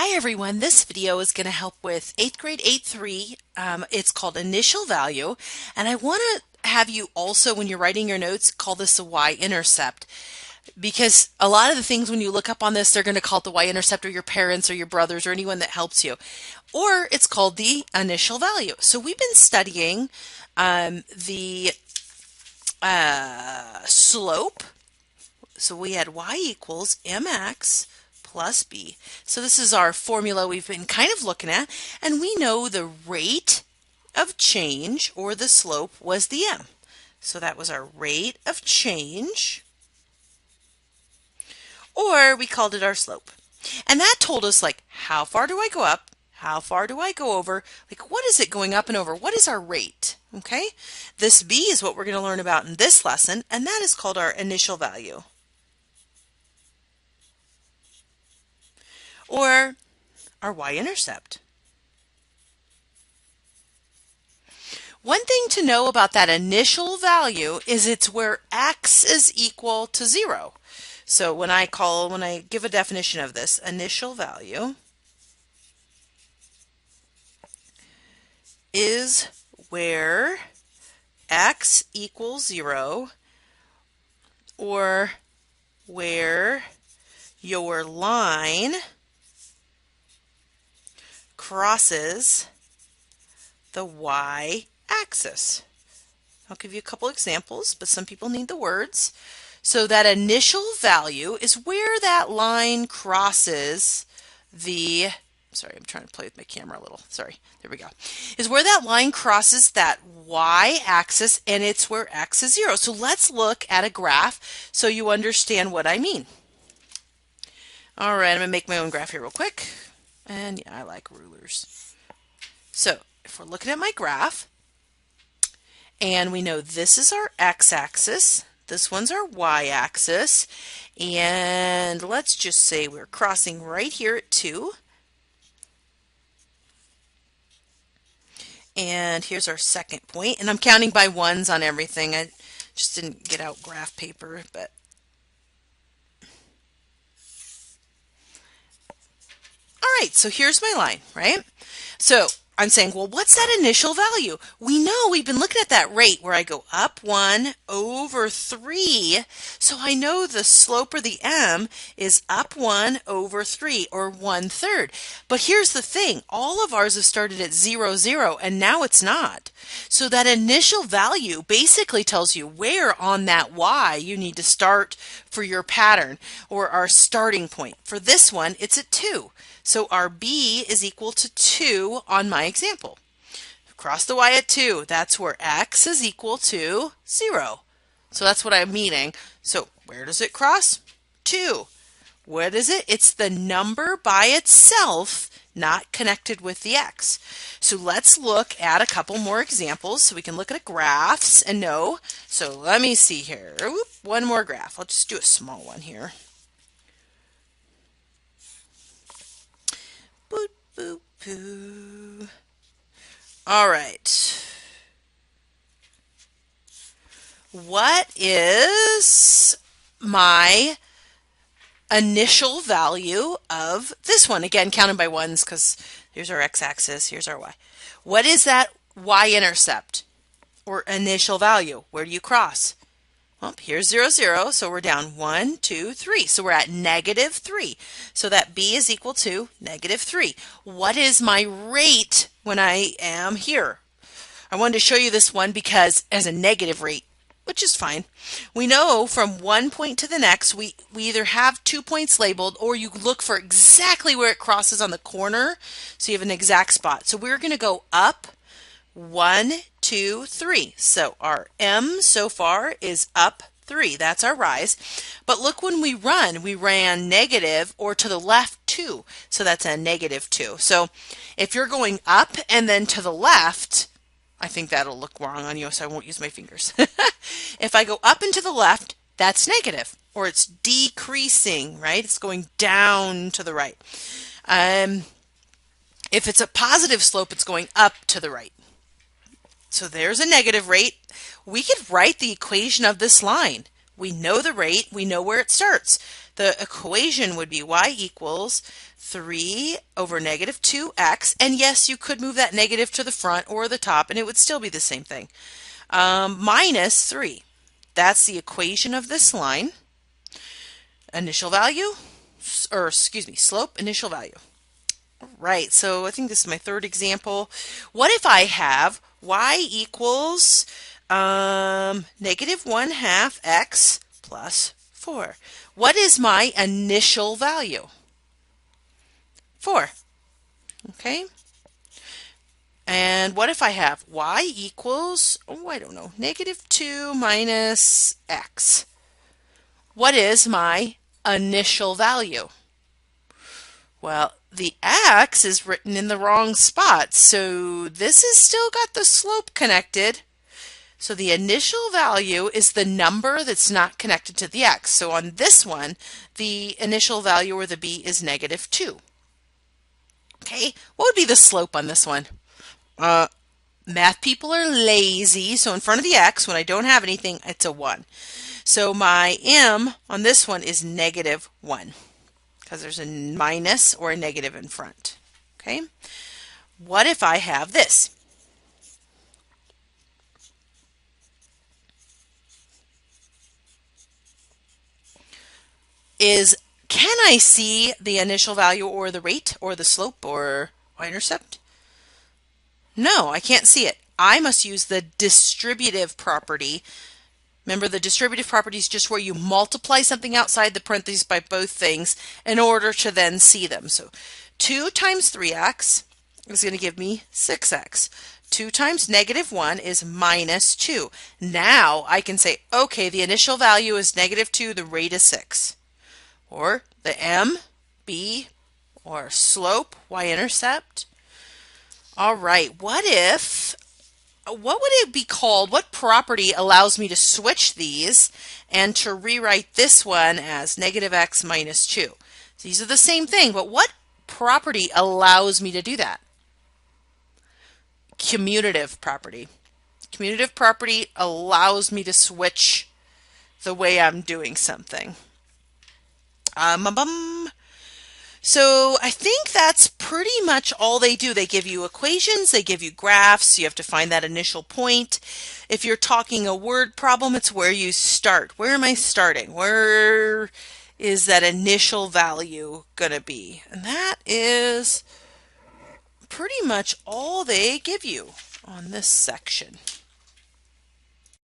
Hi everyone, this video is going to help with 8th grade 8.3. It's called Initial Value, and I want to have you also, when you're writing your notes, call this a Y-Intercept, because a lot of the things when you look up on this, they're going to call it the Y-Intercept, or your parents or your brothers or anyone that helps you, or it's called the Initial Value. So we've been studying the slope. So we had y equals mx plus b. So this is our formula we've been kind of looking at, and we know the rate of change, or the slope, was the m. So that was our rate of change, or we called it our slope. And that told us, like, how far do I go up? How far do I go over? Like, what is it going up and over? What is our rate? Okay, this b is what we're going to learn about in this lesson, and that is called our initial value, or our y-intercept. One thing to know about that initial value is it's where x is equal to 0. So when I give a definition of this, initial value is where x equals 0, or where your line crosses the y-axis. I'll give you a couple examples, but some people need the words. So that initial value is where that line crosses the, sorry, I'm trying to play with my camera a little. Sorry, there we go. Is where that line crosses that y-axis, and it's where x is 0. So let's look at a graph so you understand what I mean. All right, I'm going to make my own graph here real quick. And yeah, I like rulers. So if we're looking at my graph, and we know this is our x-axis, this one's our y-axis, and let's just say we're crossing right here at 2. And here's our second point, and I'm counting by ones on everything. I just didn't get out graph paper, but all right, so here's my line, right? So I'm saying, well, what's that initial value? We know we've been looking at that rate where I go up 1 over 3. So I know the slope, or the m, is up 1 over 3, or 1/3. But here's the thing. All of ours have started at 0, 0, and now it's not. So that initial value basically tells you where on that y you need to start for your pattern, or our starting point. For this one, it's at 2. So our b is equal to 2 on my example. Cross the y at 2. That's where x is equal to 0. So that's what I'm meaning. So where does it cross? 2. What is it? It's the number by itself, not connected with the x. So let's look at a couple more examples so we can look at graphs and know. So let me see here. Oop, one more graph. I'll just do a small one here. Boop, boop, boo. All right. What is my initial value of this one? Again, counted by ones, because here's our x-axis, here's our y. What is that y-intercept, or initial value? Where do you cross? Well, here's 0, 0, so we're down 1, 2, 3. So we're at -3. So that b is equal to -3. What is my rate when I am here? I wanted to show you this one because as a negative rate, which is fine. We know from one point to the next, we either have 2 points labeled, or you look for exactly where it crosses on the corner, so you have an exact spot. So we're going to go up 1, 2, 3. So our m so far is up 3. That's our rise. But look, when we ran negative, or to the left 2. So that's a -2. So if you're going up and then to the left, I think that'll look wrong on you, so I won't use my fingers. If I go up and to the left, that's negative, or it's decreasing, right? It's going down to the right. If it's a positive slope, it's going up to the right. So there's a negative rate. We could write the equation of this line. We know the rate, we know where it starts. The equation would be y equals 3 over negative 2x. And yes, you could move that negative to the front or the top, and it would still be the same thing. Minus 3. That's the equation of this line. Initial value, or excuse me, slope, initial value. Right, so I think this is my third example. What if I have y equals negative 1/2 x plus 4? What is my initial value? 4. Okay. And what if I have y equals, oh, I don't know, negative 2 minus x? What is my initial value? Well, the x is written in the wrong spot, so this has still got the slope connected. So the initial value is the number that's not connected to the x. So on this one, the initial value, or the b, is negative 2. Okay, what would be the slope on this one? Math people are lazy, so in front of the x, when I don't have anything, it's a 1. So my m on this one is negative 1, because there's a minus or a negative in front. Okay, what if I have this? Can I see the initial value or the rate or the slope or y-intercept? No, I can't see it. I must use the distributive property. Remember, the distributive property is just where you multiply something outside the parentheses by both things in order to then see them. So 2 times 3x is going to give me 6x. 2 times negative 1 is minus 2. Now I can say, okay, the initial value is negative 2, the rate is 6. Or the m, b, or slope, y-intercept. All right, what would it be called? What property allows me to switch these and to rewrite this one as negative x minus 2? These are the same thing, but what property allows me to do that? Commutative property. Commutative property allows me to switch the way I'm doing something. So I think that's pretty much all they do. They give you equations, they give you graphs, you have to find that initial point. If you're talking a word problem, it's where you start. Where am I starting? Where is that initial value going to be? And that is pretty much all they give you on this section.